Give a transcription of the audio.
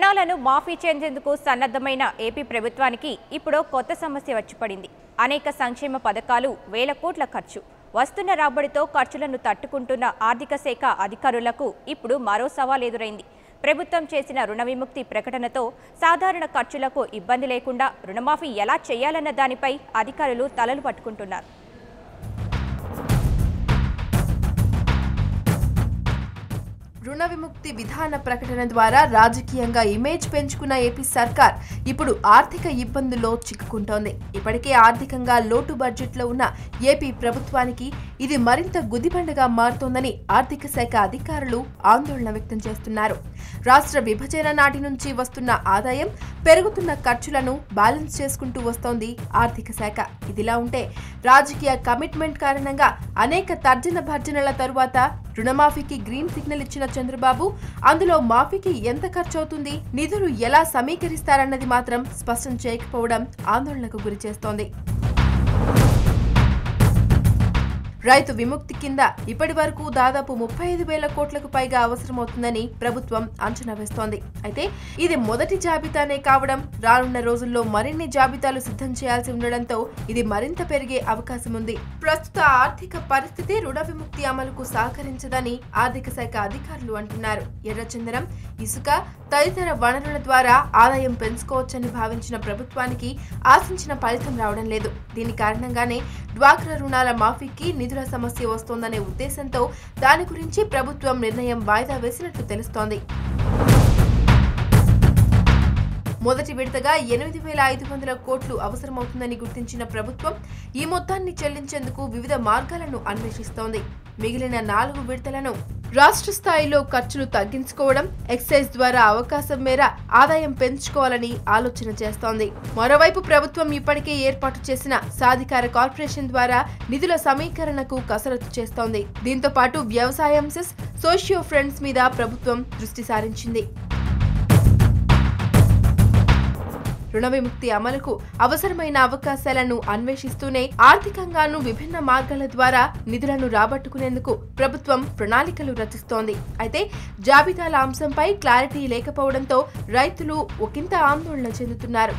రుణాలను మాఫీ చేసేందుకు సన్నద్ధమైన ఏపీ ప్రభుత్వానికి ఇప్పుడు కొత్త సమస్య వచ్చి పడింది. అనేక సంక్షేమ పథకాలు, వేల కోట్ల ఖర్చు. వస్తున్న రాబడితో ఖర్చులను తట్టుకుంటున్న ఆర్థిక శాఖ అధికారులకు ఇప్పుడు మరో సవాల్ ఎదురైంది. ప్రభుత్వం చేసిన రుణ విముక్తి ప్రకటనతో సాధారణ ఖర్చులకు ఇబ్బంది లేకుండా రుణమాఫీ ఎలా చేయాలన్న దానిపై అధికారులు తలలు పట్టుకుంటున్నారు. రుణ విముక్తి విధాన ప్రకటన ద్వారా రాజకీయంగా ఇమేజ్ పెంచుకున్న ఏపీ సర్కార్ ఇప్పుడు ఆర్థిక ఇబ్బందుల్లో చిక్కుకుంటోంది. ఇప్పటికే ఆర్థికంగా లోటు బడ్జెట్లో ఉన్న ఏపీ ప్రభుత్వానికి ఇది మరింత గుదిబండగా మారుతోందని ఆర్థిక శాఖ అధికారులు ఆందోళన వ్యక్తం చేస్తున్నారు. రాష్ట్ర విభజన నాటి నుంచి వస్తున్న ఆదాయం, పెరుగుతున్న ఖర్చులను బ్యాలెన్స్ చేసుకుంటూ వస్తోంది ఆర్థిక శాఖ. ఇదిలా ఉంటే రాజకీయ కమిట్మెంట్ కారణంగా అనేక తర్జన భర్జనల తరువాత రుణమాఫీకి గ్రీన్ సిగ్నల్ ఇచ్చిన చంద్రబాబు అందులో మాఫీకి ఎంత ఖర్చవుతుంది, నిధులు ఎలా సమీకరిస్తారన్నది మాత్రం స్పష్టం చేయకపోవడం ఆందోళనకు గురి చేస్తోంది. రైతు విముక్తి కింద ఇప్పటి వరకు దాదాపు 35,000 కోట్లకు పైగా అవసరమవుతుందని ప్రభుత్వం అంచనా వేస్తోంది. అయితే ఇది మొదటి జాబితానే కావడం, రానున్న రోజుల్లో మరిన్ని జాబితాలు సిద్ధం చేయాల్సి ఉండడంతో ఇది మరింత పెరిగే అవకాశం ఉంది. ప్రస్తుత ఆర్థిక పరిస్థితి రుణ విముక్తి అమలుకు సహకరించదని ఆర్థిక శాఖ అధికారులు అంటున్నారు. ఎర్రచందనం, ఇసుక తదితర వనరుల ద్వారా ఆదాయం పెంచుకోవచ్చని భావించిన ప్రభుత్వానికి ఆశించిన ఫలితం రావడం లేదు. దీని కారణంగానే డ్వాక్రా రుణాల మాఫీకి నిధుల సమస్య వస్తోందనే ఉద్దేశంతో దాని గురించి ప్రభుత్వం నిర్ణయం వాయిదా వేసినట్లు తెలుస్తోంది. మొదటి విడతగా 8,500 కోట్లు అవసరమవుతుందని గుర్తించిన ప్రభుత్వం ఈ మొత్తాన్ని చెల్లించేందుకు వివిధ మార్గాలను అన్వేషిస్తోంది. మిగిలిన 4 విడతలను రాష్ట్ర స్థాయిలో ఖర్చులు తగ్గించుకోవడం, ఎక్సైజ్ ద్వారా అవకాశం మేర ఆదాయం పెంచుకోవాలని ఆలోచన చేస్తోంది. మరోవైపు ప్రభుత్వం ఇప్పటికే ఏర్పాటు చేసిన సాధికార కార్పొరేషన్ ద్వారా నిధుల సమీకరణకు కసరత్తు చేస్తోంది. దీంతో పాటు వ్యవసాయం సెస్, సోషియో ఫ్రంట్స్ మీద ప్రభుత్వం దృష్టి సారించింది. రుణ విముక్తి అమలుకు అవసరమైన అవకాశాలను అన్వేషిస్తూనే ఆర్థికంగానూ విభిన్న మార్గాల ద్వారా నిధులను రాబట్టుకునేందుకు ప్రభుత్వం ప్రణాళికలు రచిస్తోంది. అయితే జాబితాల అంశంపై క్లారిటీ లేకపోవడంతో రైతులు ఒకంత ఆందోళన చెందుతున్నారు.